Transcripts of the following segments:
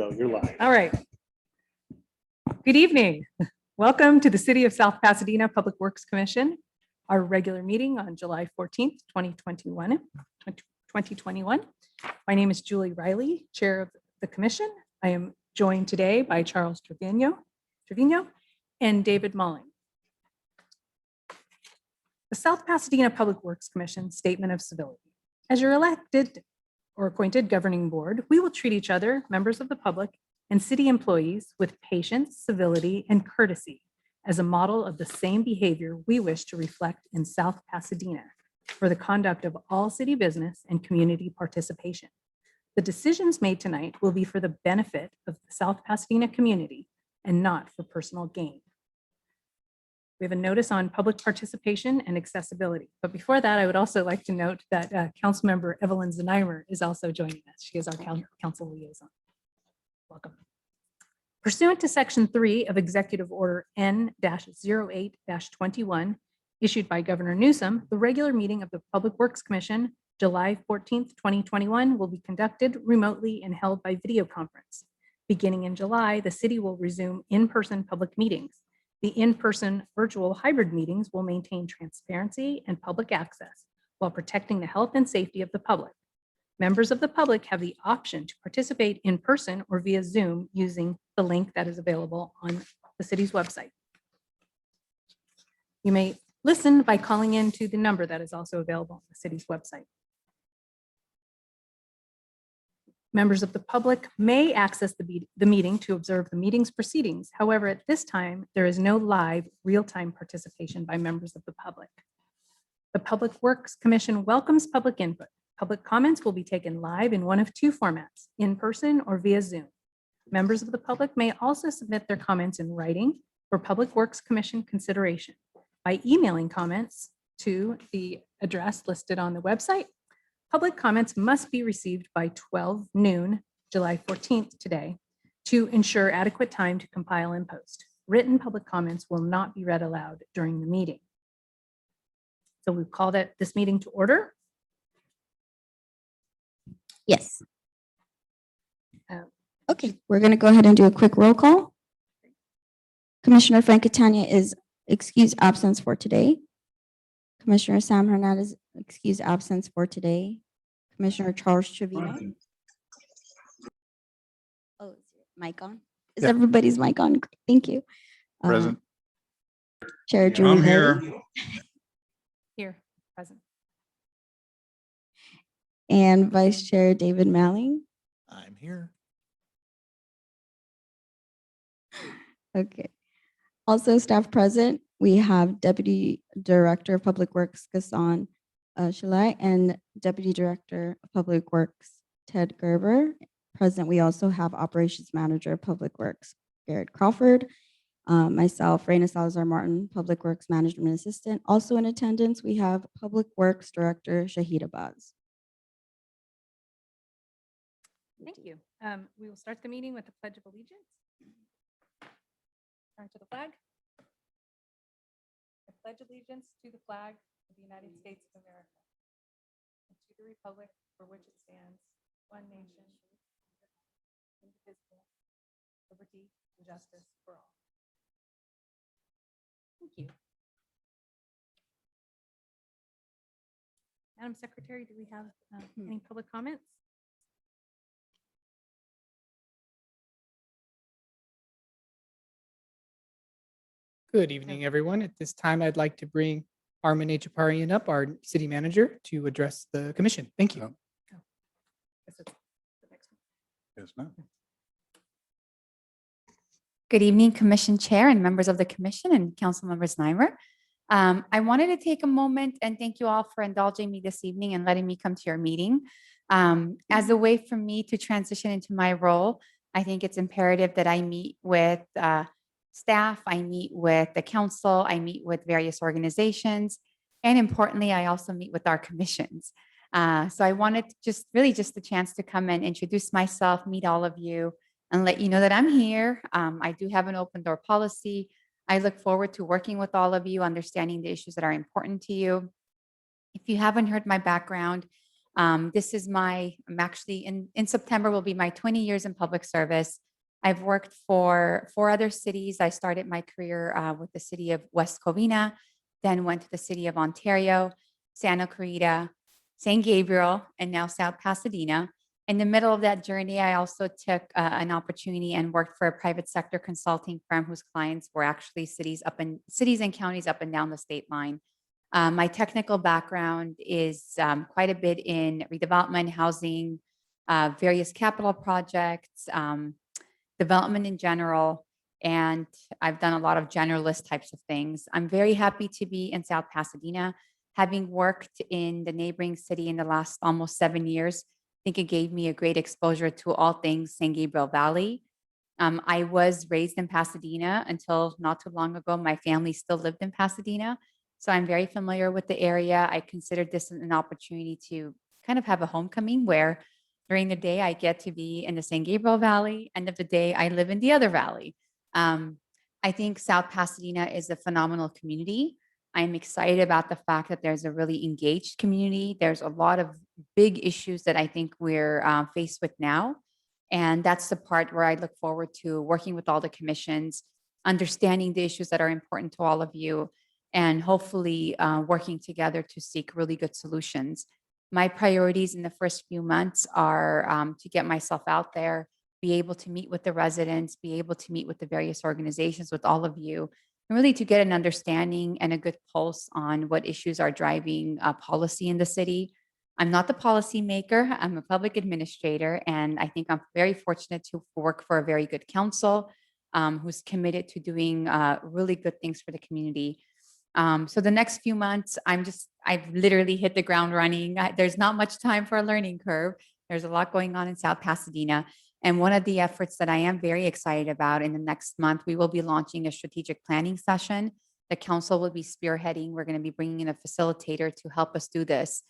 go. You're live. All right. Good evening. Welcome to the City of South Pasadena Public Works Commission, our regular meeting on July 14th, 2021. My name is Julie Riley, Chair of the Commission. I am joined today by Charles Trevino and David Mulling. The South Pasadena Public Works Commission Statement of Civility. As your elected or appointed governing board, we will treat each other, members of the public, and city employees with patience, civility, and courtesy as a model of the same behavior we wish to reflect in South Pasadena for the conduct of all city business and community participation. The decisions made tonight will be for the benefit of the South Pasadena community and not for personal gain. We have a notice on public participation and accessibility. But before that, I would also like to note that Councilmember Evelyn Znaimer is also joining us. She is our council liaison. Welcome. Pursuant to Section 3 of Executive Order N-08-21, issued by Governor Newsom, the regular meeting of the Public Works Commission, July 14th, 2021, will be conducted remotely and held by video conference. Beginning in July, the city will resume in-person public meetings. The in-person virtual hybrid meetings will maintain transparency and public access while protecting the health and safety of the public. Members of the public have the option to participate in person or via Zoom using the link that is available on the city's website. You may listen by calling in to the number that is also available on the city's website. Members of the public may access the meeting to observe the meeting's proceedings. However, at this time, there is no live real-time participation by members of the public. The Public Works Commission welcomes public input. Public comments will be taken live in one of two formats, in person or via Zoom. Members of the public may also submit their comments in writing for Public Works Commission consideration by emailing comments to the address listed on the website. Public comments must be received by 12 noon, July 14th today, to ensure adequate time to compile and post. Written public comments will not be read aloud during the meeting. So we've called this meeting to order. Yes. Okay, we're going to go ahead and do a quick roll call. Commissioner Frank Catania is excused absence for today. Commissioner Sam Hernandez excused absence for today. Commissioner Charles Trevino. Oh, is your mic on? Is everybody's mic on? Thank you. Present. Chair Julie. I'm here. Here, present. And Vice Chair David Malling. I'm here. Okay. Also staff present, we have Deputy Director of Public Works, Gaston Shalai, and Deputy Director of Public Works, Ted Gerber. Present, we also have Operations Manager of Public Works, Garrett Crawford. Myself, Raina Salazar Martin, Public Works Management Assistant. Also in attendance, we have Public Works Director, Shahida Baz. Thank you. We will start the meeting with the Pledge of Allegiance. Turn to the flag. I pledge allegiance to the flag of the United States of America and to the republic for which it stands, one nation, indivisible, liberty and justice for all. Thank you. Madam Secretary, do we have any public comments? Good evening, everyone. At this time, I'd like to bring Armin Achaparian up, our city manager, to address the commission. Thank you. Yes, ma'am. Good evening, Commission Chair and members of the Commission and Council Members Znaimer. I wanted to take a moment and thank you all for indulging me this evening and letting me come to your meeting. As a way for me to transition into my role, I think it's imperative that I meet with staff, I meet with the council, I meet with various organizations, and importantly, I also meet with our commissions. So I wanted just the chance to come and introduce myself, meet all of you, and let you know that I'm here. I do have an open door policy. I look forward to working with all of you, understanding the issues that are important to you. If you haven't heard my background, This is I'm actually in September will be my 20 years in public service. I've worked for 4 other cities. I started my career with the city of West Covina, then went to the city of Ontario, Santa Clarita, San Gabriel, and now South Pasadena. In the middle of that journey, I also took an opportunity and worked for a private sector consulting firm whose clients were actually cities and counties up and down the state line. My technical background is quite a bit in redevelopment, housing, various capital projects, development in general, and I've done a lot of generalist types of things. I'm very happy to be in South Pasadena, having worked in the neighboring city in the last almost 7 years. I think it gave me a great exposure to all things San Gabriel Valley. I was raised in Pasadena until not too long ago. My family still lived in Pasadena. So I'm very familiar with the area. I considered this an opportunity to kind of have a homecoming where during the day I get to be in the San Gabriel Valley. End of the day, I live in the other valley. I think South Pasadena is a phenomenal community. I'm excited about the fact that there's a really engaged community. There's a lot of big issues that I think we're faced with now. And that's the part where I look forward to working with all the commissions, understanding the issues that are important to all of you, and hopefully working together to seek really good solutions. My priorities in the first few months are to get myself out there, be able to meet with the residents, be able to meet with the various organizations, with all of you, and really to get an understanding and a good pulse on what issues are driving policy in the city. I'm not the policy maker. I'm a public administrator, and I think I'm very fortunate to work for a very good council who's committed to doing really good things for the community. So the next few months, I've literally hit the ground running. There's not much time for a learning curve. There's a lot going on in South Pasadena. And one of the efforts that I am very excited about in the next month, we will be launching a strategic planning session. The council will be spearheading. We're going to be bringing in a facilitator to help us do this.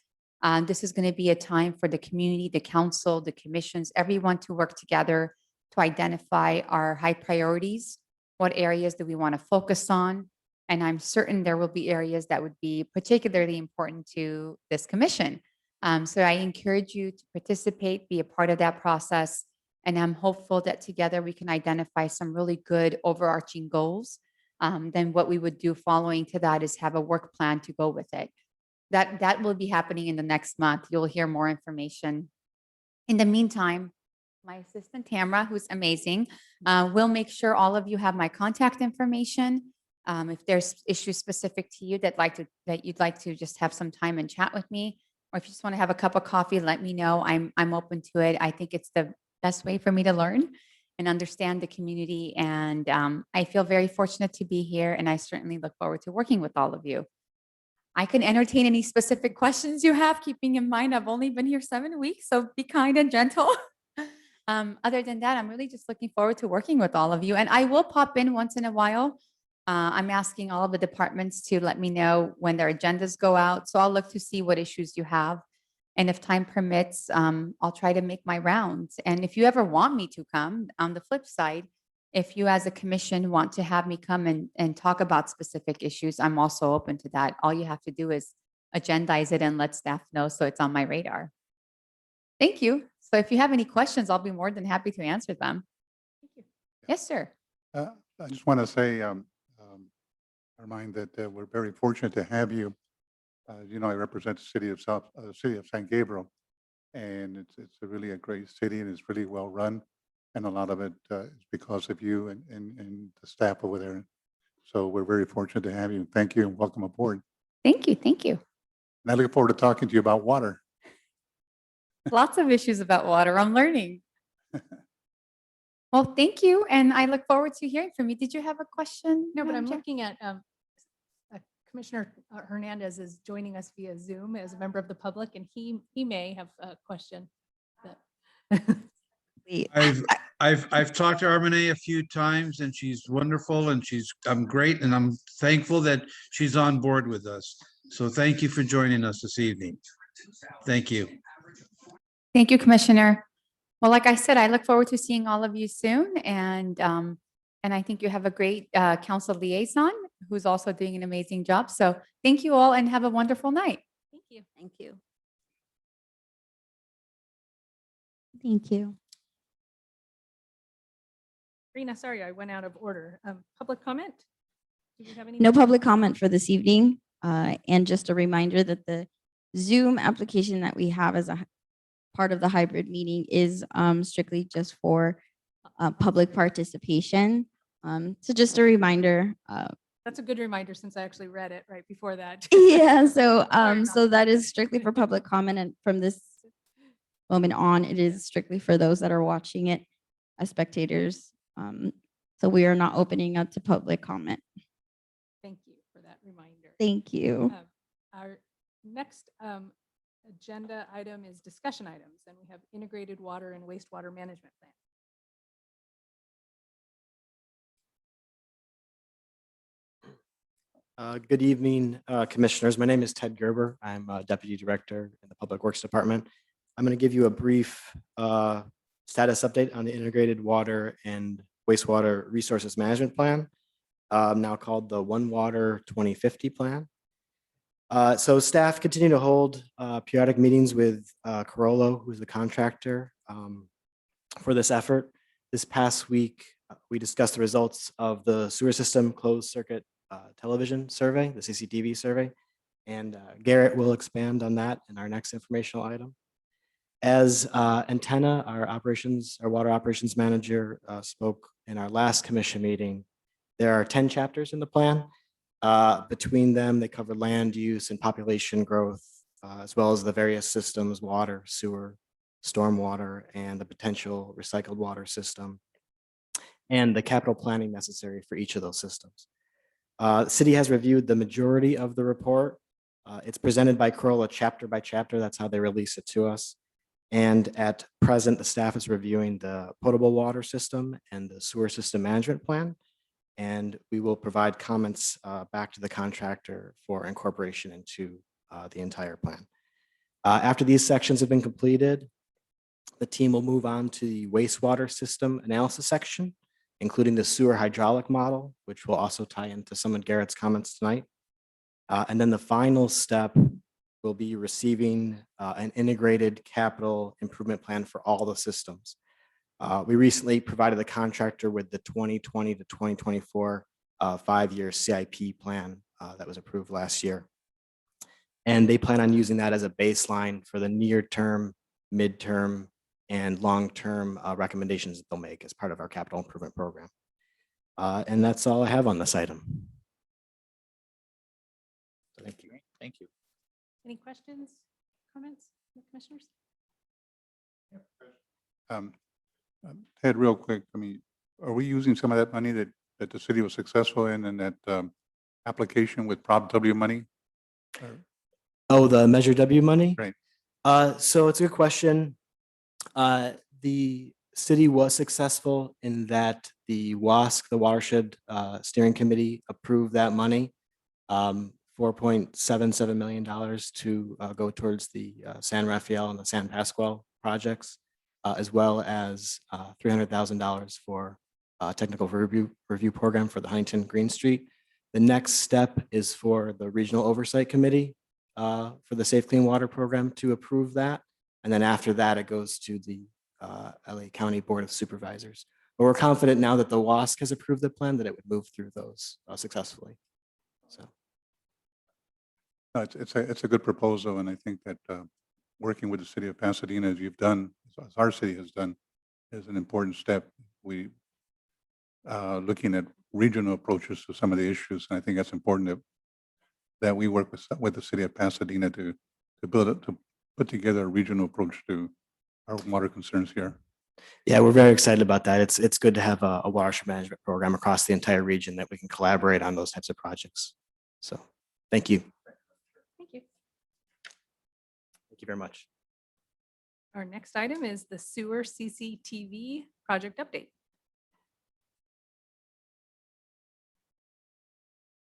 This is going to be a time for the community, the council, the commissions, everyone to work together to identify our high priorities. What areas do we want to focus on? And I'm certain there will be areas that would be particularly important to this commission. So I encourage you to participate, be a part of that process. And I'm hopeful that together we can identify some really good overarching goals. Then what we would do following to that is have a work plan to go with it. That will be happening in the next month. You'll hear more information. In the meantime, my assistant Tamara, who's amazing, will make sure all of you have my contact information. If there's issues specific to you that you'd like to just have some time and chat with me, or if you just want to have a cup of coffee, let me know. I'm open to it. I think it's the best way for me to learn and understand the community. And I feel very fortunate to be here, and I certainly look forward to working with all of you. I can entertain any specific questions you have, keeping in mind I've only been here 7 weeks, so be kind and gentle. Other than that, I'm really just looking forward to working with all of you. And I will pop in once in a while. I'm asking all of the departments to let me know when their agendas go out. So I'll look to see what issues you have. And if time permits, I'll try to make my rounds. And if you ever want me to come, on the flip side, if you as a commission want to have me come and talk about specific issues, I'm also open to that. All you have to do is agendize it and let staff know so it's on my radar. Thank you. So if you have any questions, I'll be more than happy to answer them. Thank you. Yes, sir. I just want to say, remind that we're very fortunate to have you. I represent the city of San Gabriel, and it's really a great city, and it's really well run. And a lot of it is because of you and the staff over there. So we're very fortunate to have you. Thank you and welcome aboard. Thank you. Thank you. And I look forward to talking to you about water. Lots of issues about water. I'm learning. Well, thank you. And I look forward to hearing from you. Did you have a question? No, but Madam I'm Chair? looking at Commissioner Hernandez is joining us via Zoom as a member of the public, and he may have a question. I've talked to Armene a few times, and she's wonderful, and I'm great, and I'm thankful that she's on board with us. So thank you for joining us this evening. Thank you. Thank you, Commissioner. Well, like I said, I look forward to seeing all of you soon. And I think you have a great council liaison who's also doing an amazing job. So thank you all and have a wonderful night. Thank you. Thank you. Thank you. Rena, sorry, I went out of order. Public comment? Do you have any? No public comment for this evening. And just a reminder that the Zoom application that we have as a part of the hybrid meeting is strictly just for public participation. So just a reminder. That's a good reminder since I actually read it right before that. Yeah, so Sorry, so that is strictly for public comment, and from this moment on, it is strictly for those that are watching it as spectators. So we are not opening up to public comment. Thank you for that reminder. Thank you. Our next agenda item is discussion items, and we have integrated water and wastewater management plan. Good evening, Commissioners. My name is Ted Gerber. I'm Deputy Director in the Public Works Department. I'm going to give you a brief status update on the Integrated Water and Wastewater Resources Management Plan, now called the One Water 2050 Plan. So staff continue to hold periodic meetings with Corolla, who's the contractor for this effort. This past week, we discussed the results of the sewer system closed circuit television survey, the CCTV survey, and Garrett will expand on that in our next informational item. As Antenna, our water operations manager, spoke in our last commission meeting, there are 10 chapters in the plan. Between them, they cover land use and population growth, as well as the various systems, water, sewer, stormwater, and the potential recycled water system, and the capital planning necessary for each of those systems. The city has reviewed the majority of the report. It's presented by Corolla chapter by chapter. That's how they release it to us. And at present, the staff is reviewing the potable water system and the sewer system management plan. And we will provide comments back to the contractor for incorporation into the entire plan. After these sections have been completed, the team will move on to the wastewater system analysis section, including the sewer hydraulic model, which will also tie into some of Garrett's comments tonight. And then the final step will be receiving an integrated capital improvement plan for all the systems. We recently provided the contractor with the 2020 to 2024 5-year CIP plan that was approved last year. And they plan on using that as a baseline for the near term, midterm, and long-term recommendations that they'll make as part of our capital improvement program. And that's all I have on this item. Thank you. Thank you. Any questions, comments, from the commissioners? Ted, real quick, I mean, are we using some of that money that the city was successful in that application with Prop W money? Oh, the Measure W money? Right. So it's a good question. The city was successful in that the WASC, the Watershed Steering Committee, approved that money, $4.77 million to go towards the San Rafael and the San Pasqual projects, as well as $300,000 for a technical review program for the Huntington Green Street. The next step is for the Regional Oversight Committee for the Safe Clean Water Program to approve that. And then after that, it goes to the LA County Board of Supervisors. But we're confident now that the WASC has approved the plan that it would move through those successfully. So. No, it's a good proposal, and I think that working with the city of Pasadena, as you've done, as our city has done, is an important step. We looking at regional approaches to some of the issues, and I think that's important that we work with the city of Pasadena to put together a regional approach to our water concerns here. Yeah, we're very excited about that. It's good to have a watershed management program across the entire region that we can collaborate on those types of projects. So, thank you. Thank you. Thank you very much. Our next item is the sewer CCTV project update.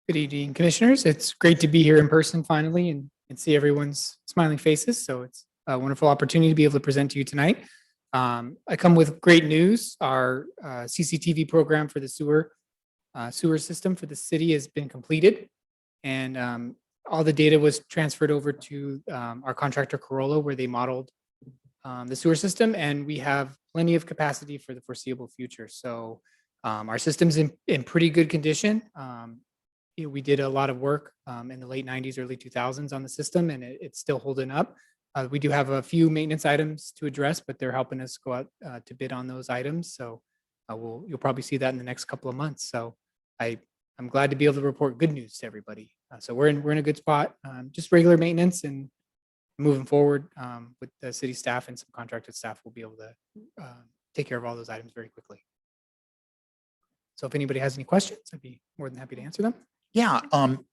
Good evening, commissioners. It's great to be here in person finally and see everyone's smiling faces. So it's a wonderful opportunity to be able to present to you tonight. I come with great news. Our CCTV program for the sewer system for the city has been completed. And all the data was transferred over to our contractor Corolla, where they modeled the sewer system, and we have plenty of capacity for the foreseeable future. So our system's in pretty good condition. We did a lot of work in the late 90s, early 2000s on the system, and it's still holding up. We do have a few maintenance items to address, but they're helping us go out to bid on those items. So you'll probably see that in the next couple of months. So I'm glad to be able to report good news to everybody. So we're in a good spot. Just regular maintenance and moving forward with the city staff and some contracted staff, we'll be able to take care of all those items very quickly. So if anybody has any questions, I'd be more than happy to answer them. Yeah,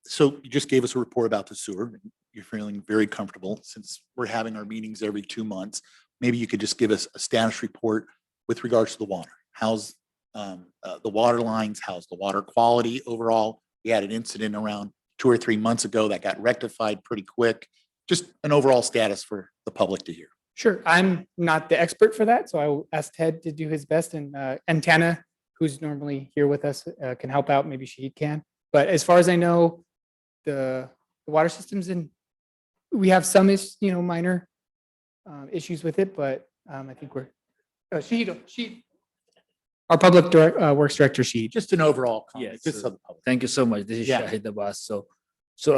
so you just gave us a report about the sewer. You're feeling very comfortable since we're having our meetings every 2 months. Maybe you could just give us a status report with regards to the water. How's the water lines? How's the water quality overall? We had an incident around 2 or 3 months ago that got rectified pretty quick. Just an overall status for the public to hear. Sure. I'm not the expert for that, so I will ask Ted to do his best, and Tana, who's normally here with us, can help out. Maybe she can. But as far as I know, the water system's we have some minor issues with it, but I think we're our public works director, Just an overall comment. Yes, Just so the public. Thank you so much. This is Yeah. Shahid Abbas. So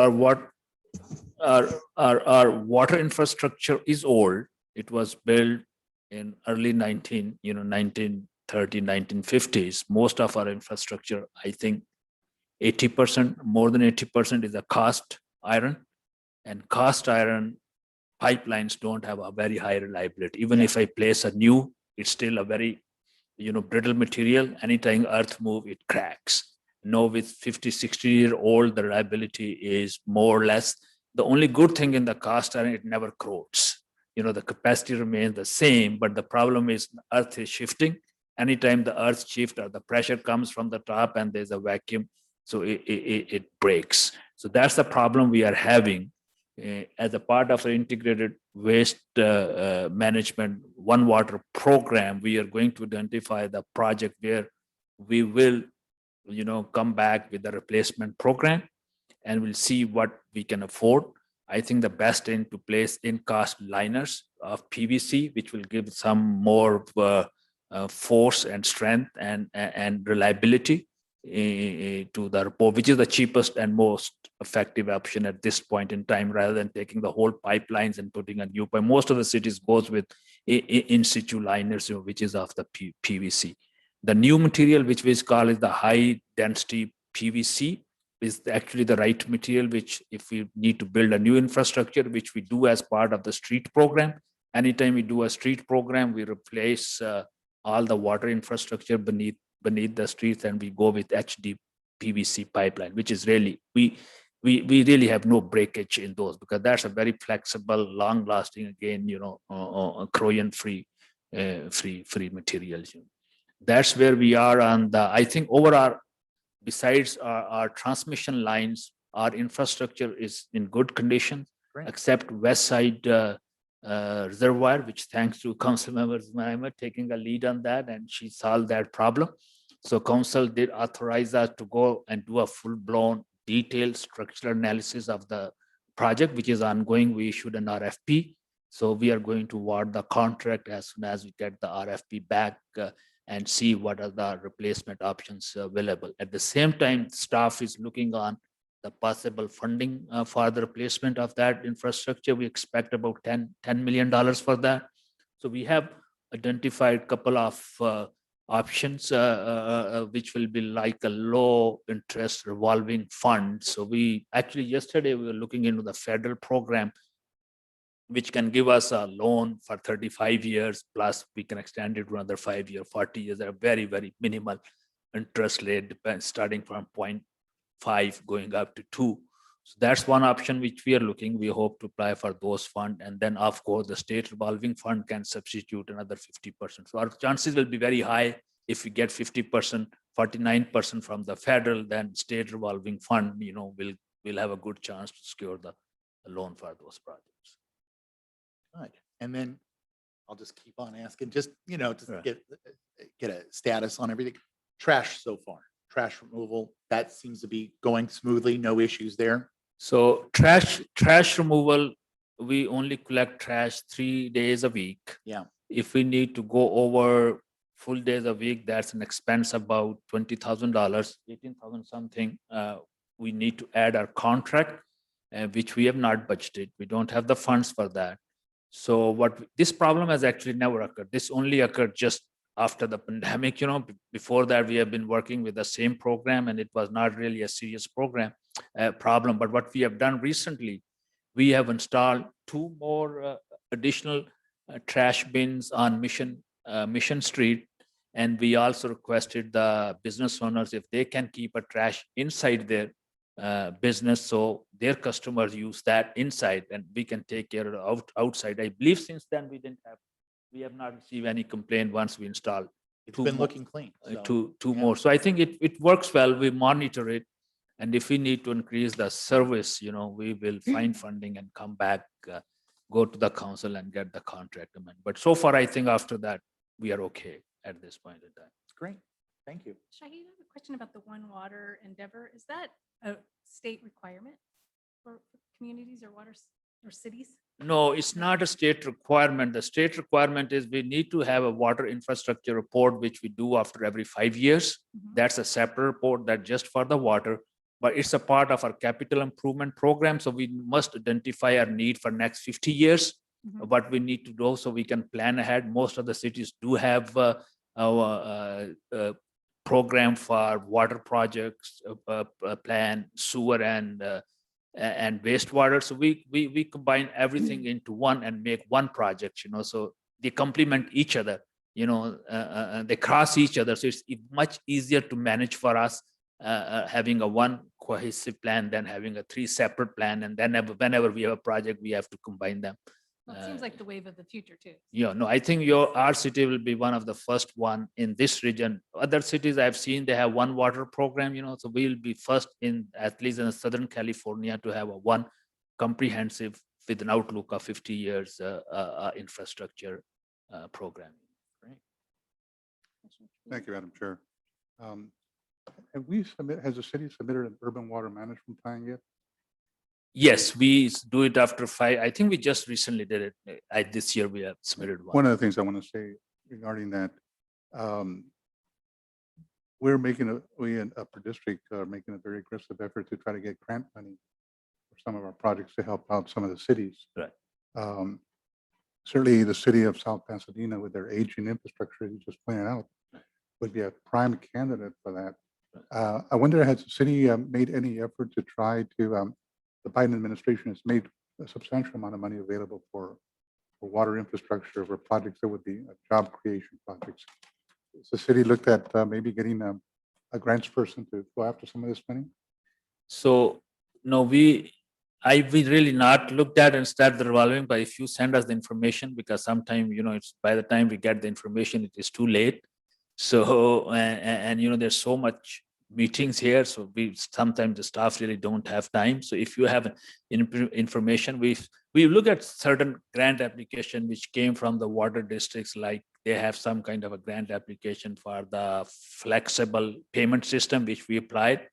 our water infrastructure is old. It was built in early 1930, 1950s. Most of our infrastructure, I think 80%, more than 80% is a cast iron, and cast iron pipelines don't have a very high reliability. Even if I place a new, it's still a very brittle material. Anytime earth move, it cracks. No, with 50, 60-year-old, the reliability is more or less. The only good thing in the cast iron, it never corrodes. The capacity remains the same, but the problem is earth is shifting. Anytime the earth shifts or the pressure comes from the top and there's a vacuum, so it breaks. So that's the problem we are having. As a part of the integrated waste management one water program, we are going to identify the project where we will come back with the replacement program, and we'll see what we can afford. I think the best thing to place in cast liners of PVC, which will give some more force and strength and reliability to the report, which is the cheapest and most effective option at this point in time, rather than taking the whole pipelines and putting a new pipe. Most of the cities goes with in situ liners, which is of the PVC. The new material, which we call is the high density PVC, is actually the right material, which if we need to build a new infrastructure, which we do as part of the street program. Anytime we do a street program, we replace all the water infrastructure beneath the streets, and we go with HD PVC pipeline, which is really, we really have no breakage in those, because that's a very flexible, long lasting, again, corrosion free materials. That's where we are on the, I think overall, besides our transmission lines, our infrastructure is in good condition. Great. Except West Side Reservoir, which thanks to Council Member Znaimer taking a lead on that, and she solved that problem. So Council did authorize us to go and do a full-blown detailed structural analysis of the project, which is ongoing. We issued an RFP. So we are going to award the contract as soon as we get the RFP back and see what are the replacement options available. At the same time, staff is looking on the possible funding for the replacement of that infrastructure. We expect about $10 million for that. So we have identified a couple of options, which will be like a low interest revolving fund. So we actually, yesterday, we were looking into the federal program, which can give us a loan for 35 years, plus we can extend it to another 5 years, 40 years at a very, very minimal interest rate, starting from 0.5 going up to 2. So that's one option which we are looking. We hope to apply for those funds. And then, of course, the state revolving fund can substitute another 50%. So our chances will be very high if we get 50%, 49% from the federal, then state revolving fund, will have a good chance to secure the loan for those projects. Good. And then I'll just keep on asking, just, to Right. get a status on everything. Trash so far, trash removal, that seems to be going smoothly, no issues there. So trash removal, we only collect trash 3 days a week. Yeah. If we need to go over full days a week, that's an expense about $20,000, 18,000 something. We need to add our contract, which we have not budgeted. We don't have the funds for that. So this problem has actually never occurred. This only occurred just after the pandemic. Before that, we have been working with the same program, and it was not really a serious problem. But what we have done recently, we have installed 2 more additional trash bins on Mission Street. And we also requested the business owners if they can keep a trash inside their business, so their customers use that inside, and we can take care of outside. I believe since then we have not received any complaint once we installed. It's been looking clean. so, Two yeah. more. So I think it works well. We monitor it. And if we need to increase the service, we will find funding and come back, go to the council and get the contract amendment. But so far, I think after that, we are okay at this point in time. Great. Thank you. Shahid, I have a question about the One Water endeavor. Is that a state requirement for communities or or cities? No, it's not a state requirement. The state requirement is we need to have a water infrastructure report, which we do after every 5 years. Mhm. That's a separate report that just for the water, but it's a part of our capital improvement program. So we must identify our need for next 50 years, Mhm. what we need to do so we can plan ahead. Most of the cities do have a program for water projects, plan, sewer, and wastewater. So we combine everything into one and make one project, so they complement each other, they cross each other. So it's much easier to manage for us having a one cohesive plan than having a 3 separate plan. And then whenever we have a project, we have to combine them. Well, it seems like the wave of the future too. No, I think our city will be one of the first one in this region. Other cities I've seen, they have one water program, so we'll be first at least in Southern California, to have a one comprehensive with an outlook of 50 years infrastructure program. Right? Thank you, Madam Chair. Has the city submitted an urban water management plan yet? Yes, we do it after 5. I think we just recently did it. This year we have submitted one. One of the things I want to say regarding that, we in Upper District are making a very aggressive effort to try to get grant money for some of our projects to help out some of the cities. Right. Certainly the city of South Pasadena, with their aging infrastructure you just pointed out, would be a prime candidate for that. I wonder, has the city made any effort to try to, the Biden administration has made a substantial amount of money available for water infrastructure, for projects that would be job creation projects. Has the city looked at maybe getting a grants person to go after some of this money? So no, we really not looked at and start the revolving. But if you send us the information, because sometimes it's by the time we get the information, it is too late. So and there's so much meetings here, so sometimes the staff really don't have time. So if you have information, we look at certain grant application which came from the water districts, like they have some kind of a grant application for the flexible payment system, which we applied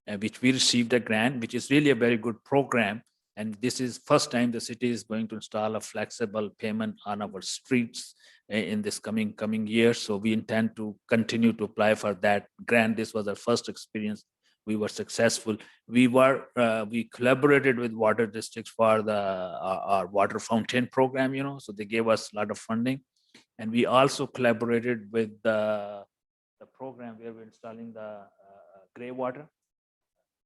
and which we received a grant, which is really a very good program. And this is first time the city is going to install a flexible payment on our streets in this coming year. So we intend to continue to apply for that grant. This was our first experience. We were successful. We collaborated with water districts for our water fountain program, so they gave us a lot of funding. And we also collaborated with the program where we're installing the gray water.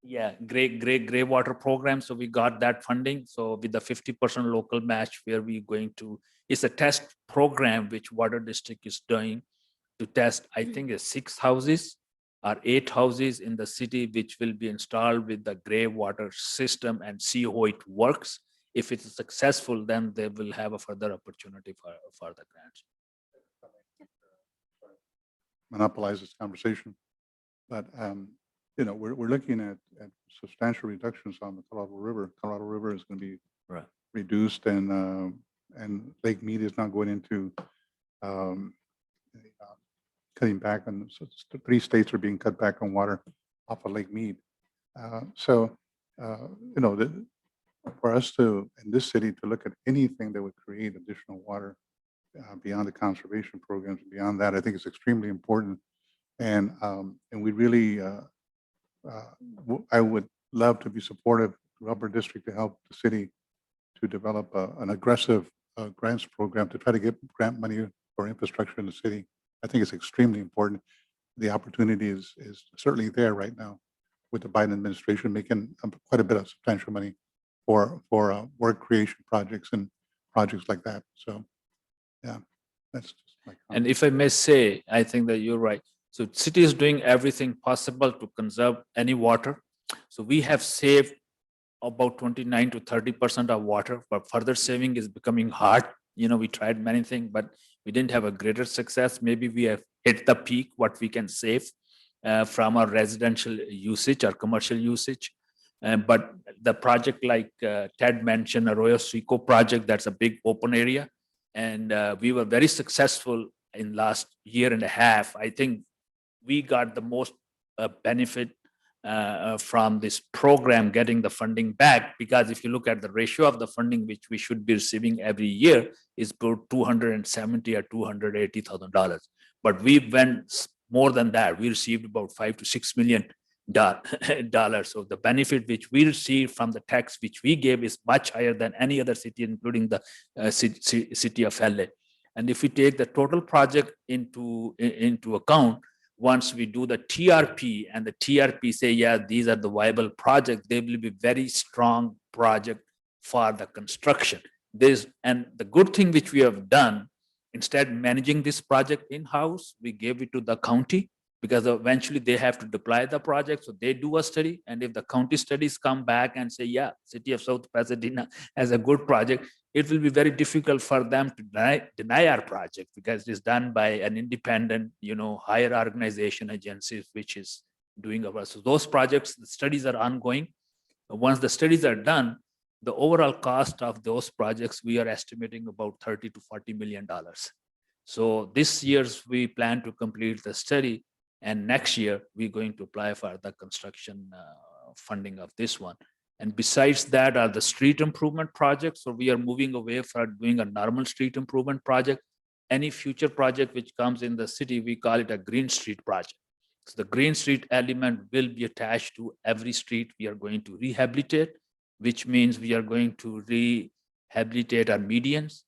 Yeah, gray water program. So we got that funding. So with the 50% local match, where we going to, it's a test program which water district is doing to test, I think it's 6 houses or 8 houses in the city, which will be installed with the gray water system and see how it works. If it is successful, then they will have a further opportunity for the grants. Monopolize this conversation, but we're looking at substantial reductions on the Colorado River. Colorado River is going to be reduced, and Lake Mead is not going into cutting back on. So 3 states are being cut back on water off of Lake Mead. for us to, in this city, to look at anything that would create additional water beyond the conservation programs, beyond that, I think it's extremely important. And we really, I would love to be supportive of Upper District to help the city to develop an aggressive grants program to try to get grant money for infrastructure in the city. I think it's extremely important. The opportunity is certainly there right now with the Biden administration making quite a bit of substantial money for work creation projects and projects like that. So, yeah, that's just my comment. And if I may say, I think that you're right. So city is doing everything possible to conserve any water. So we have saved about 29 to 30% of water, but further saving is becoming hard. We tried many things, but we didn't have a greater success. Maybe we have hit the peak, what we can save from our residential usage or commercial usage. But the project like Ted mentioned, Arroyo Seco project, that's a big open area. And we were very successful in last year and a half. I think we got the most benefit from this program getting the funding back, because if you look at the ratio of the funding which we should be receiving every year is about $270,000 or $280,000. But we went more than that. We received about $5 to $6 million. So the benefit which we received from the tax which we gave is much higher than any other city, including the city of LA. And if we take the total project into account, once we do the TRP and the TRP say, yeah, these are the viable projects, they will be very strong project for the construction. And the good thing which we have done, instead managing this project in-house, we gave it to the county, because eventually they have to deploy the project. So they do a study. And if the county studies come back and say, yeah, city of South Pasadena has a good project, it will be very difficult for them to deny our project, because it is done by an independent, higher organization agencies, which is doing our. So those projects, the studies are ongoing. Once the studies are done, the overall cost of those projects, we are estimating about $30 to $40 million. So this year's we plan to complete the study, and next year we're going to apply for the construction funding of this one. And besides that are the street improvement projects. So we are moving away from doing a normal street improvement project. Any future project which comes in the city, we call it a green street project. So the green street element will be attached to every street we are going to rehabilitate, which means we are going to rehabilitate our medians,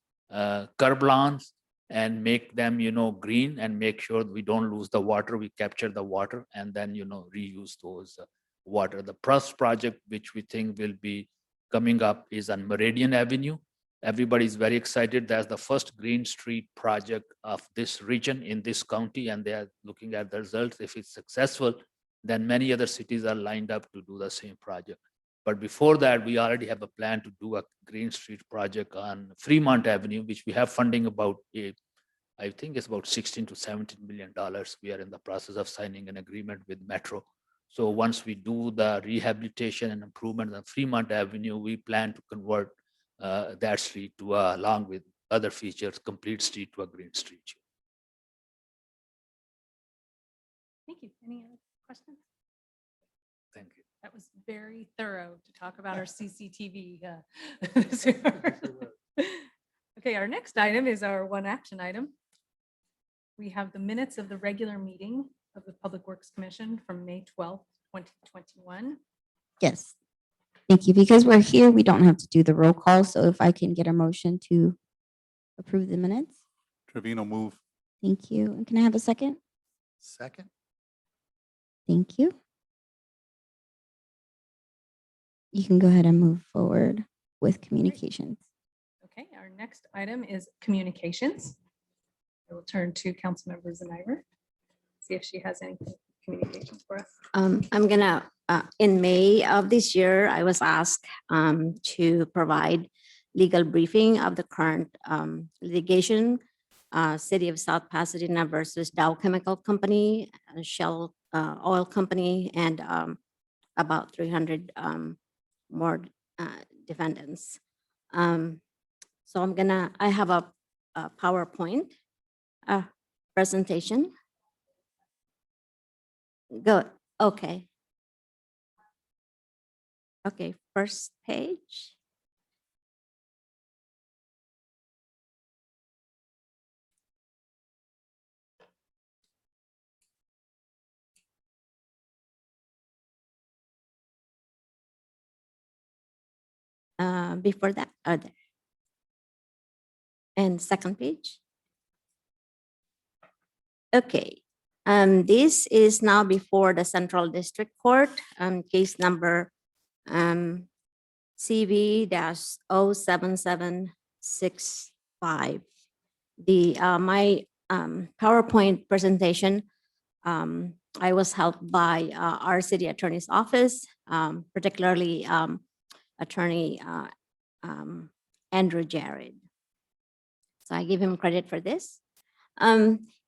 curb lawns, and make them, green, and make sure we don't lose the water. We capture the water and then, reuse those water. The first project, which we think will be coming up, is on Meridian Avenue. Everybody is very excited. That's the first green street project of this region in this county, and they are looking at the results. If it's successful, then many other cities are lined up to do the same project. But before that, we already have a plan to do a green street project on Fremont Avenue, which we have funding about, I think it's about $16 to $17 million. We are in the process of signing an agreement with Metro. So once we do the rehabilitation and improvement on Fremont Avenue, we plan to convert that street to, along with other features, complete street to a green street. Thank you. Any other questions? Thank you. That was very thorough to talk about our CCTV. Okay, our next item is our one action item. We have the minutes of the regular meeting of the Public Works Commission from May 12th, 2021. Yes. Thank you. Because we're here, we don't have to do the roll call. So if I can get a motion to approve the minutes. Trevino move. Thank you. And can I have a second? Second. Thank you. You can go ahead and move forward with communications. Okay, our next item is communications. I will turn to Councilmember Zaniver, see if she has any communications for us. I'm gonna, in May of this year, I was asked to provide legal briefing of the current litigation, City of South Pasadena versus Dow Chemical Company, Shell Oil Company, and about 300 more defendants. So I have a PowerPoint presentation. Good. Okay. Okay, first page. before that, there. And second page. Okay, this is now before the Central District Court, case number CV-07765. My PowerPoint presentation, I was helped by our city attorney's office, particularly Attorney Andrew Jared. So I give him credit for this.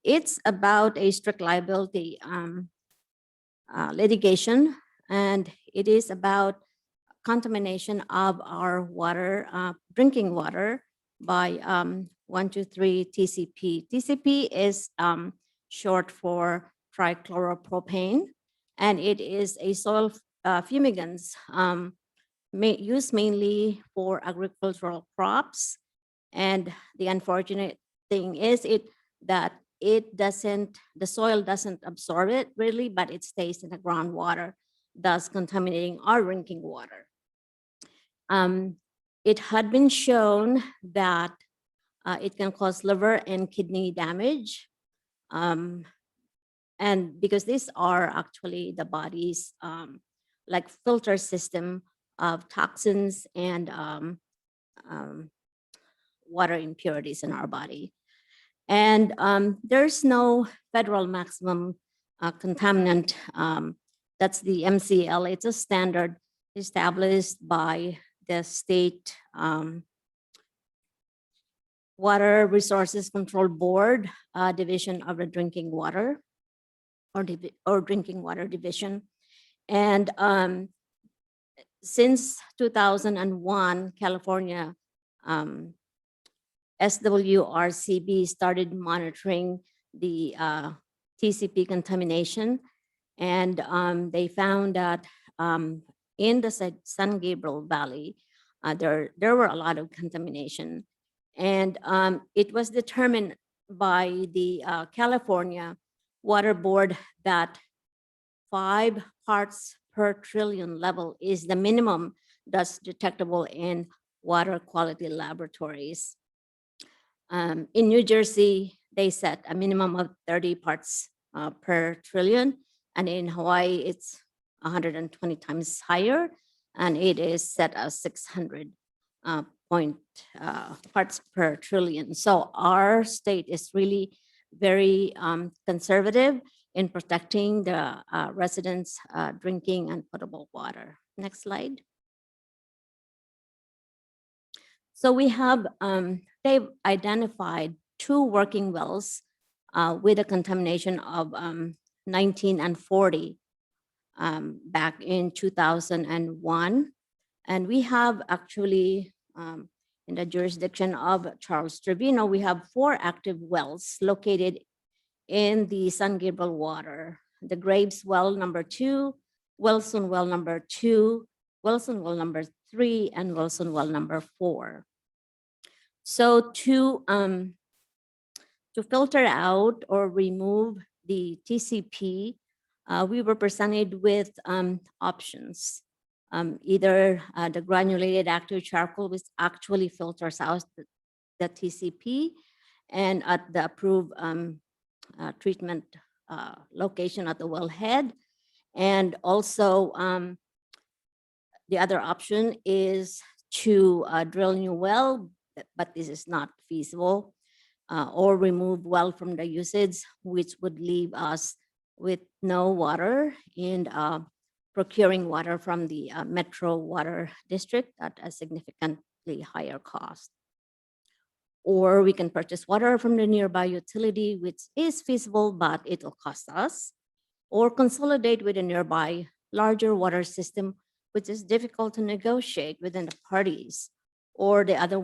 It's about a strict liability litigation, and it is about contamination of our water, drinking water by 123 TCP. TCP is short for trichloropropane, and it is a soil fumigants used mainly for agricultural crops. And the unfortunate thing is that the soil doesn't absorb it really, but it stays in the groundwater, thus contaminating our drinking water. It had been shown that it can cause liver and kidney damage. And because these are actually the body's like filter system of toxins and water impurities in our body. And there's no federal maximum contaminant. That's the MCL. It's a standard established by the state Water Resources Control Board, Division of the Drinking Water, or Drinking Water Division. And since 2001, California SWRCB started monitoring the TCP contamination, and they found that in the San Gabriel Valley, there were a lot of contamination. And it was determined by the California Water Board that 5 parts per trillion level is the minimum that's detectable in water quality laboratories. In New Jersey, they set a minimum of 30 parts per trillion, and in Hawaii, it's 120 times higher, and it is set as 600 parts per trillion. So our state is really very conservative in protecting the residents' drinking and potable water. Next slide. So we have, they've identified 2 working wells with a contamination of 19 and 40 back in 2001. And we have actually, in the jurisdiction of Charles Trevino, we have 4 active wells located in the San Gabriel water. The Graves well number 2, Wilson well number 2, Wilson well number 3, and Wilson well number 4. So to filter out or remove the TCP, we were presented with options. Either the granulated active charcoal, which actually filters out the TCP, and at the approved treatment location at the wellhead. And also the other option is to drill a new well, but this is not feasible, or remove well from the usage, which would leave us with no water and procuring water from the Metro Water District at a significantly higher cost. Or we can purchase water from the nearby utility, which is feasible, but it will cost us, or consolidate with a nearby larger water system, which is difficult to negotiate within the parties. Or the other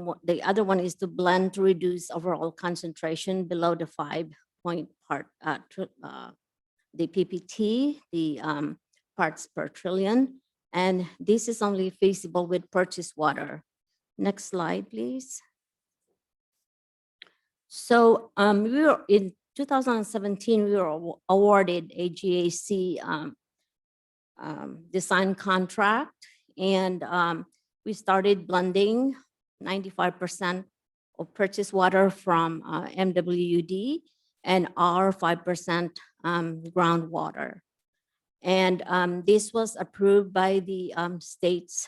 one is to blend to reduce overall concentration below the 5-point part, the PPT, the parts per trillion. And this is only feasible with purchased water. Next slide, please. So we were in 2017, we were awarded a GAC design contract, and we started blending 95% of purchased water from MWD and our 5% groundwater. And this was approved by the state's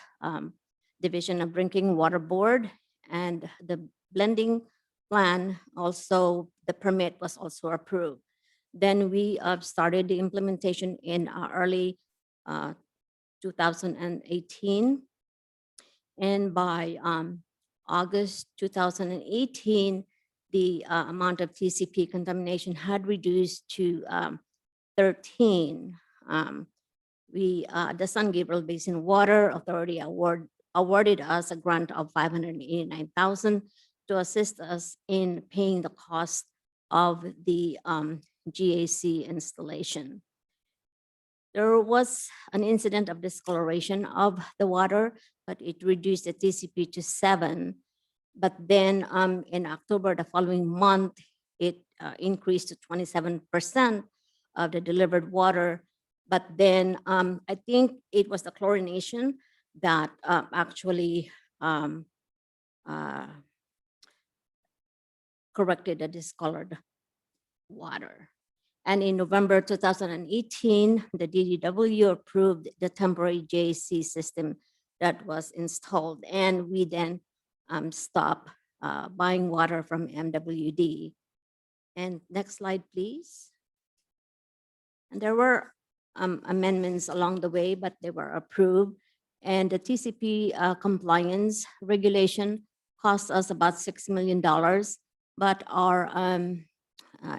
Division of Drinking Water Board, and the blending plan also, the permit was also approved. Then we started the implementation in early 2018. And by August 2018, the amount of TCP contamination had reduced to 13. The San Gabriel Basin Water Authority awarded us a grant of $589,000 to assist us in paying the cost of the GAC installation. There was an incident of discoloration of the water, but it reduced the TCP to 7. But then in October, the following month, it increased to 27% of the delivered water. But then I think it was the chlorination that actually corrected the discolored water. And in November 2018, the DDW approved the temporary JC system that was installed. And we then stopped buying water from MWD. And next slide, please. And there were amendments along the way, but they were approved. And the TCP compliance regulation cost us about $6 million, but our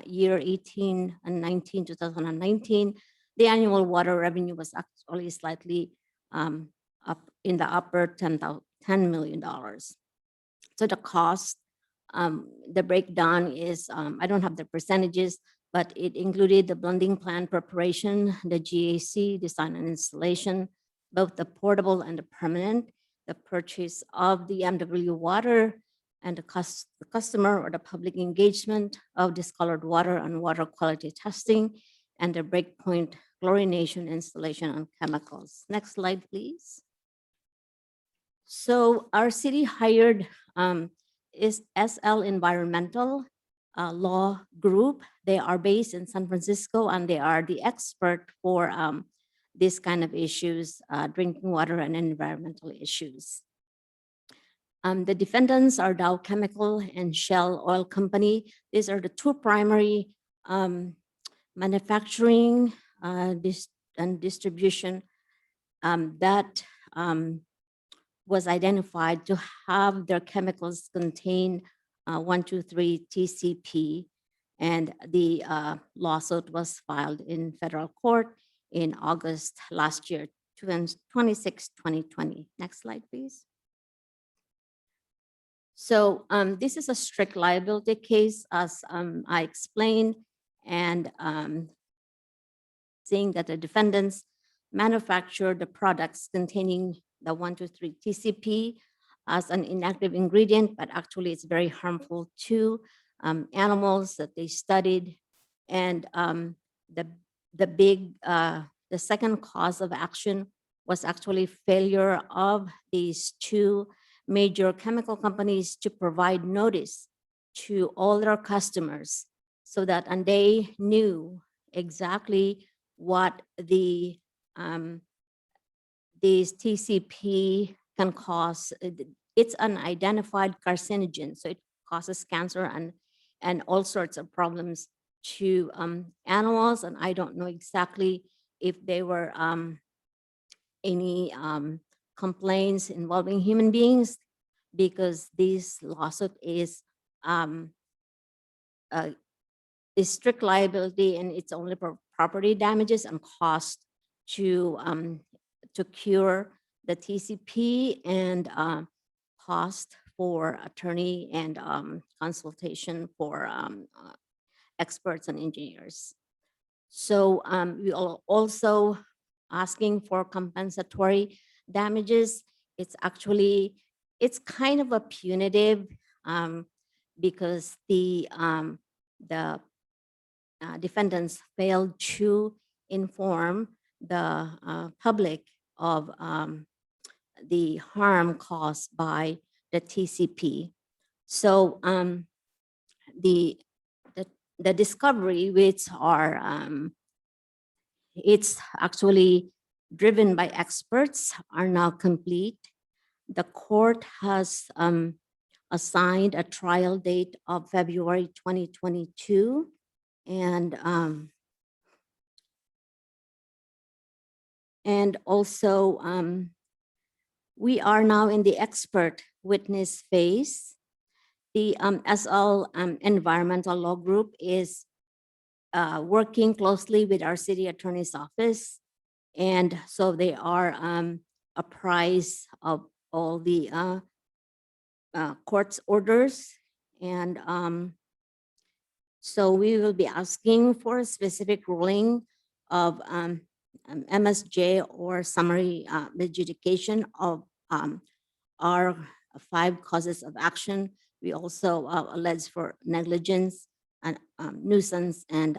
year 18 and 19, 2019, the annual water revenue was actually slightly up in the upper $10 million. So the cost, the breakdown is, I don't have the percentages, but it included the blending plan preparation, the GAC design and installation, both the portable and the permanent, the purchase of the MW water, and the customer or the public engagement of discolored water and water quality testing, and the breakpoint chlorination installation on chemicals. Next slide, please. So our city hired is SL Environmental Law Group. They are based in San Francisco, and they are the expert for this kind of issues, drinking water and environmental issues. The defendants are Dow Chemical and Shell Oil Company. These are the two primary manufacturing and distribution that was identified to have their chemicals contain 123 TCP. And the lawsuit was filed in federal court in August last year, 26, 2020. Next slide, please. So this is a strict liability case, as I explained, and saying that the defendants manufactured the products containing the 123 TCP as an inactive ingredient, but actually it's very harmful to animals that they studied. And the second cause of action was actually failure of these two major chemical companies to provide notice to all their customers so that, and they knew exactly what these TCP can cause. It's an identified carcinogen, so it causes cancer and all sorts of problems to animals. And I don't know exactly if there were any complaints involving human beings, because this lawsuit is strict liability, and it's only for property damages and cost to cure the TCP, and cost for attorney and consultation for experts and engineers. So we are also asking for compensatory damages. It's actually, it's kind of a punitive because the defendants failed to inform the public of the harm caused by the TCP. So the, the the discovery, which are it's actually driven by experts, are now complete. The court has assigned a trial date of February 2022, and also we are now in the expert witness phase. The SL Environmental Law Group is working closely with our city attorney's office. And so they are apprised of all the court's orders. And so we will be asking for a specific ruling of MSJ or summary adjudication of our 5 causes of action. We also allege for negligence and nuisance and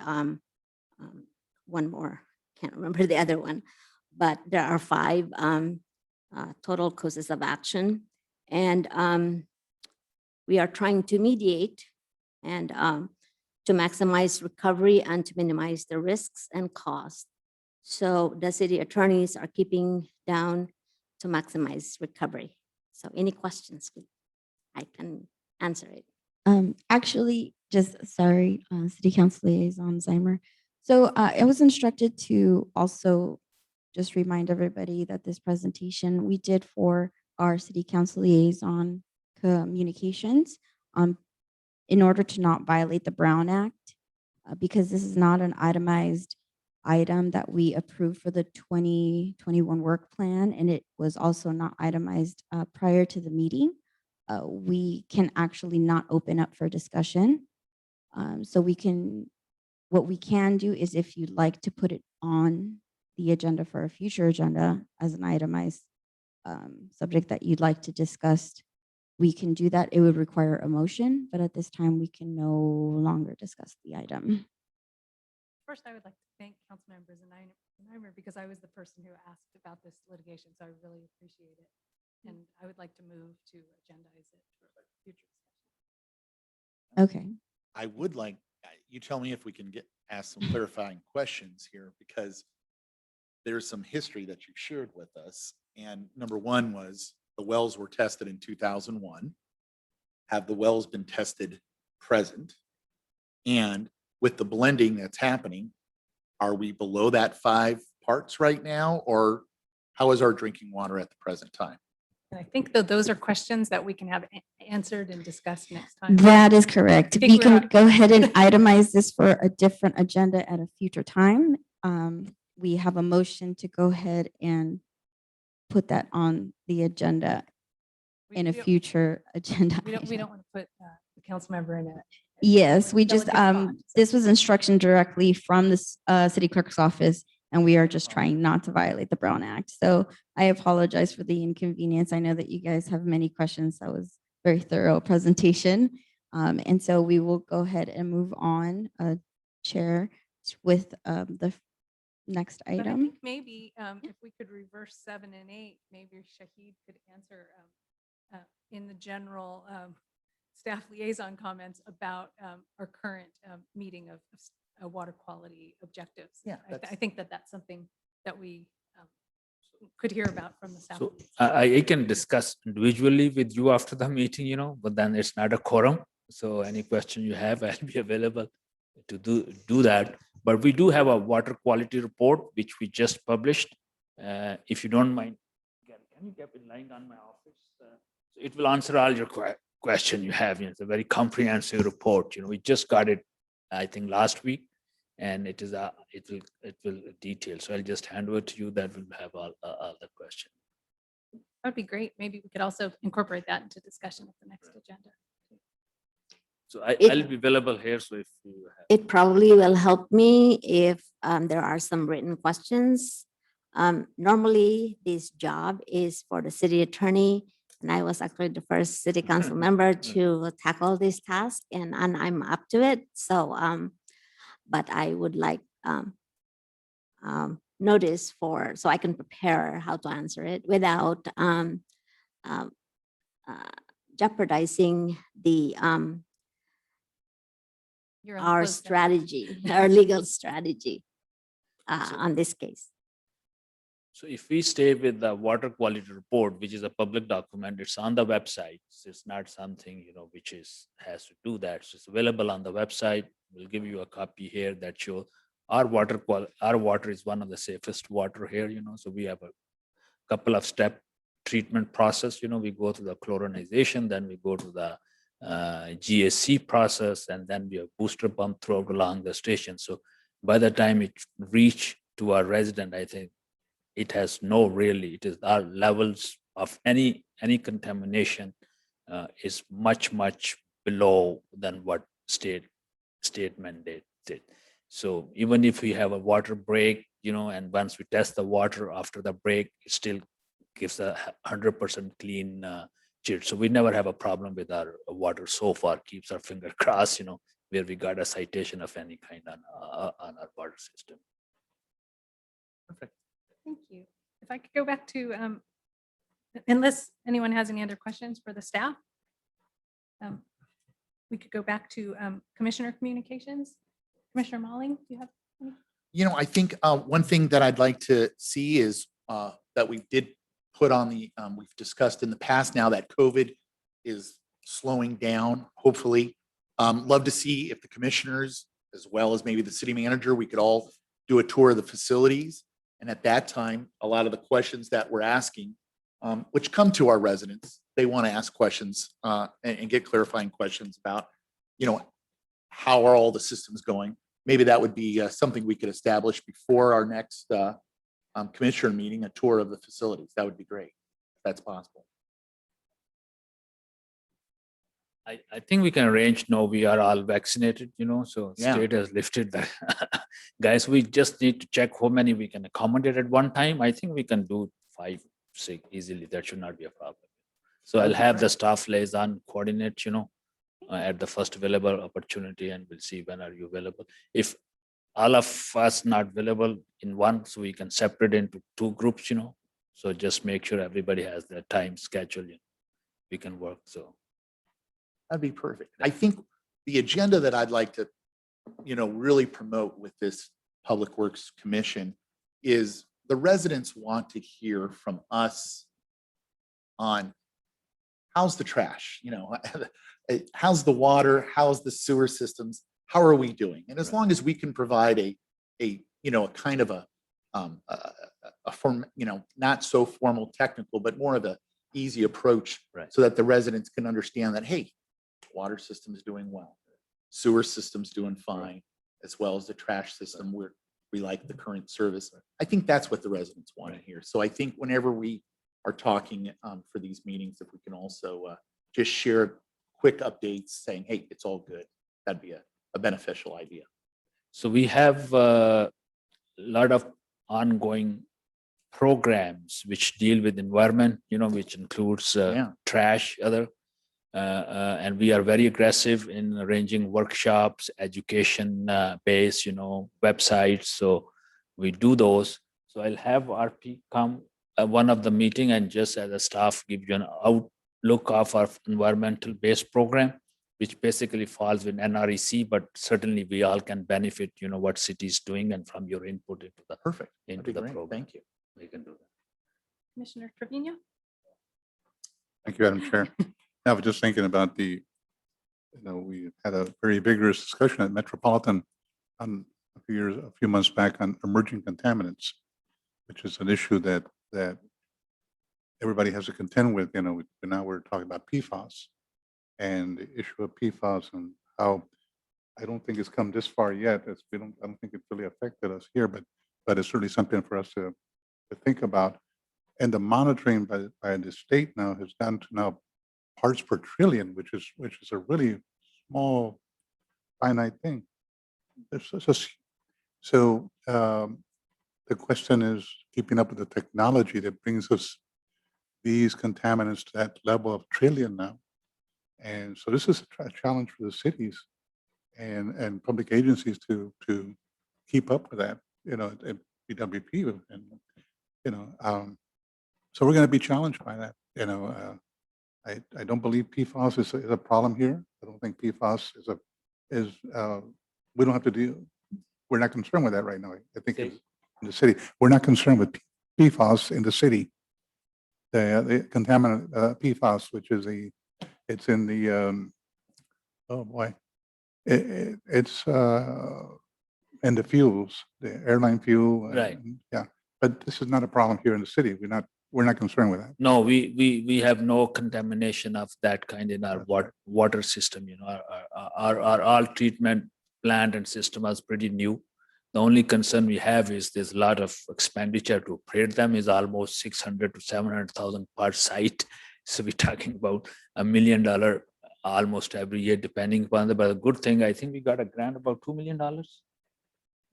one more, can't remember the other one, but there are 5 total causes of action. And we are trying to mediate and to maximize recovery and to minimize the risks and costs. So the city attorneys are keeping down to maximize recovery. So any questions, I can answer it. Actually, just sorry, City Council Liaison Zeimer. So I was instructed to also just remind everybody that this presentation we did for our City Council Liaison communications in order to not violate the Brown Act, because this is not an itemized item that we approved for the 2021 work plan, and it was also not itemized prior to the meeting. We can actually not open up for discussion. So what we can do is, if you'd like to put it on the agenda for a future agenda as an itemized subject that you'd like to discuss, we can do that. It would require a motion, but at this time we can no longer discuss the item. First, I would like to thank Councilmember Znaimer because I was the person who asked about this litigation, so I really appreciate it. And I would like to move to agendize it for future discussion. Okay. I would like, you tell me if we can ask some clarifying questions here, because there's some history that you shared with us. And number one was the wells were tested in 2001. Have the wells been tested present? And with the blending that's happening, are we below that 5 parts right now? Or how is our drinking water at the present time? And I think that those are questions that we can have answered and discussed next time. That is correct. We Figure can out- go ahead and itemize this for a different agenda at a future time. We have a motion to go ahead and put that on the agenda in a We don't- future agenda. We don't item. want to put the council member in a. Yes, we just, delicate spot, so- this was instruction directly from the city clerk's office, and we are just trying not to violate the Brown Act. So I apologize for the inconvenience. I know that you guys have many questions. That was very thorough presentation. And so we will go ahead and move on, Chair, with the next But I item. think maybe if we could reverse 7 and 8, maybe Shahid could answer in the general staff liaison comments about our current meeting of water quality objectives. Yeah, I think that that's something that we could hear about from the staff. So I can discuss individually with you after the meeting, but then it's not a quorum. So any question you have, I'll be available to do that. But we do have a water quality report, which we just published. If you don't mind, can you get it lying on my office? So it will answer all your question you have. It's a very comprehensive report. We just got it, I think, last week, and it will detail. So I'll just hand over to you. That will have all the question. That'd be great. Maybe we could also incorporate that into discussion at the next agenda. So It- I'll be available here. So if you have. It probably will help me if there are some written questions. Normally, this job is for the city attorney, and I was actually the first city council member to tackle this task, and I'm up to it. So, but I would like notice for, so I can prepare how to answer it without uh, jeopardizing the You're on our closed session. strategy, our legal strategy So- on this case. So if we stay with the water quality report, which is a public document, it's on the website. It's not something, which has to do that. So it's available on the website. We'll give you a copy here that show our water is one of the safest water here, so we have a couple of step treatment process, we go to the chlorinization, then we go to the GAC process, and then we have booster pump throughout along the station. So by the time it reach to our resident, I think it has no really, it is our levels of any contamination is much below than what state mandated. So even if we have a water break, and once we test the water after the break, it still gives a 100% clean chilled. So we never have a problem with our water so far. Keeps our finger crossed, where we got a citation of any kind on our water system. Perfect. Thank you. If I could go back to, unless anyone has any other questions for the staff, we could go back to Commissioner Communications. Commissioner Malling, do you have? I think one thing that I'd like to see is that we did put on we've discussed in the past now that COVID is slowing down, hopefully. Love to see if the commissioners, as well as maybe the city manager, we could all do a tour of the facilities. And at that time, a lot of the questions that we're asking, which come to our residents, they want to ask questions and get clarifying questions about, how are all the systems going? Maybe that would be something we could establish before our next commissioner meeting, a tour of the facilities. That would be great, if that's possible. I think we can arrange. No, we are all vaccinated, so Yeah. state has lifted that. Guys, we just need to check how many we can accommodate at one time. I think we can do 5, 6 easily. That should not be a problem. So That'd I'll be have the great. staff liaison coordinate, at the first available opportunity, and we'll see when are you available. If all of us not available in one, so we can separate into 2 groups, So just make sure everybody has their time schedule. We can work. So That'd be perfect. I think the agenda that I'd like to, really promote with this Public Works Commission is the residents want to hear from us on how's the trash, how's the water, how's the sewer systems, how are we doing? And as long as we can provide a kind of a form, not so formal technical, but more of a easy approach, Right. so that the residents can understand that, hey, water system is doing well, sewer system's doing fine, as well as the trash system, we like the current service. I think that's what the residents want to hear. So I think whenever we are talking for these meetings, if we can also just share quick updates saying, hey, it's all good, that'd be a beneficial idea. So we have a lot of ongoing programs which deal with environment, which includes Yeah. trash, other, and we are very aggressive in arranging workshops, education based, websites. So we do those. So I'll have RP come one of the meeting and just as a staff give you an outlook of our environmental based program, which basically falls with NREC, but certainly we all can benefit, what city is doing and from your input into the Perfect. That'd into be the great. program. Thank you. We can do that. Commissioner Trevino? Thank you, Madam Chair. I was just thinking about we had a very vigorous discussion at Metropolitan on a few months back on emerging contaminants, which is an issue that everybody has to contend with. Now we're talking about PFAS and the issue of PFAS and how I don't think it's come this far yet. I don't think it's really affected us here, but it's certainly something for us to think about. And the monitoring by the state now has gone to now parts per trillion, which is a really small, finite thing. So the question is keeping up with the technology that brings us these contaminants to that level of trillion now. And so this is a challenge for the cities and public agencies to keep up with that. CWP and, so we're going to be challenged by that, I don't believe PFAS is a problem here. I don't think PFAS we don't have to deal, we're not concerned with that right now. I think City. in the city, we're not concerned with PFAS in the city. The contaminant PFAS, which is it's in the, oh boy, it's in the fuels, the airline fuel. Right. Yeah, but this is not a problem here in the city. We're not concerned with that. No, we have no contamination of that kind in our water system, our all treatment plant and system is pretty new. The only concern we have is there's a lot of expenditure to operate them is almost 600 to 700,000 per site. So we're talking about $1 million almost every year, depending upon but the good thing, I think we got a grant about $2 million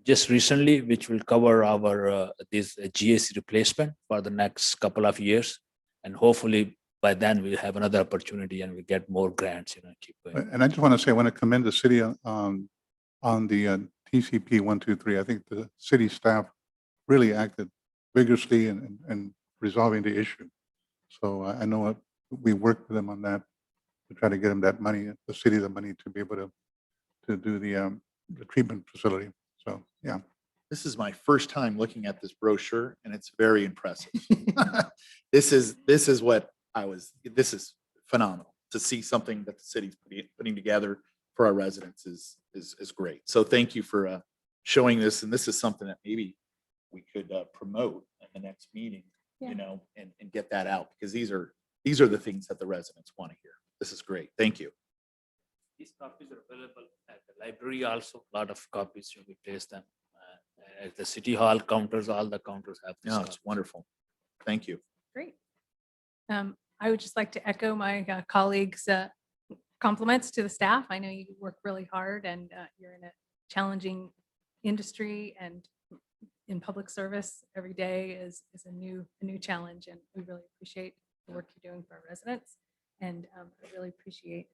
just recently, which will cover our this GAC replacement for the next couple of years. And hopefully by then we'll have another opportunity and we get more grants, keep going. And I just want to say, I want to commend the city on the TCP 123. I think the city staff really acted vigorously in resolving the issue. So I know we worked with them on that to try to get them that money, the city the money to be able to do the treatment facility. So, yeah. This is my first time looking at this brochure and it's very impressive. This is phenomenal to see something that the city's putting together for our residents is great. So thank you for showing this. And this is something that maybe we could promote at the next meeting, Yeah. and get that out because these are the things that the residents want to hear. This is great. Thank you. These copies are available at the library also. A lot of copies should be placed them at the city hall counters. All the counters have this. No, it's wonderful. Thank you. Great. I would just like to echo my colleagues' compliments to the staff. I know you work really hard and you're in a challenging industry and in public service every day is a new challenge. And we really appreciate the work you're doing for our residents. And I really appreciate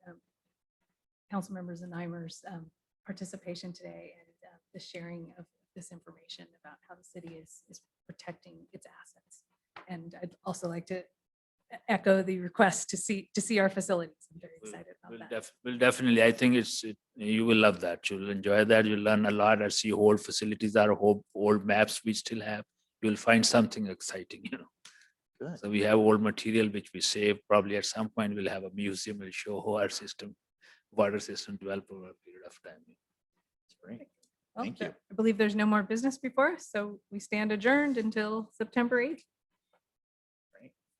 council members and Nymer's participation today and the sharing of this information about how the city is protecting its assets. And I'd also like to echo the request to see our facilities. I'm very excited about that. We'll definitely. I think you will love that. You'll enjoy that. You'll learn a lot. I see old facilities, our old maps we still have. You'll find something exciting, Good. So we have old material which we save. Probably at some point we'll have a museum. We'll show how our water system developed over a period of time. That's great. Well, Thank you. I believe there's no more business before us, so we stand adjourned until September 8th.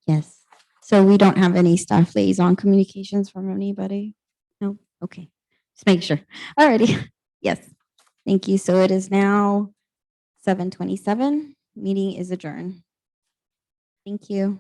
Yes. So we don't have any staff liaison communications from anybody? No? Okay. Just make sure. Alrighty. Yes. Thank you. So it is now 7:27. Meeting is adjourned. Thank you.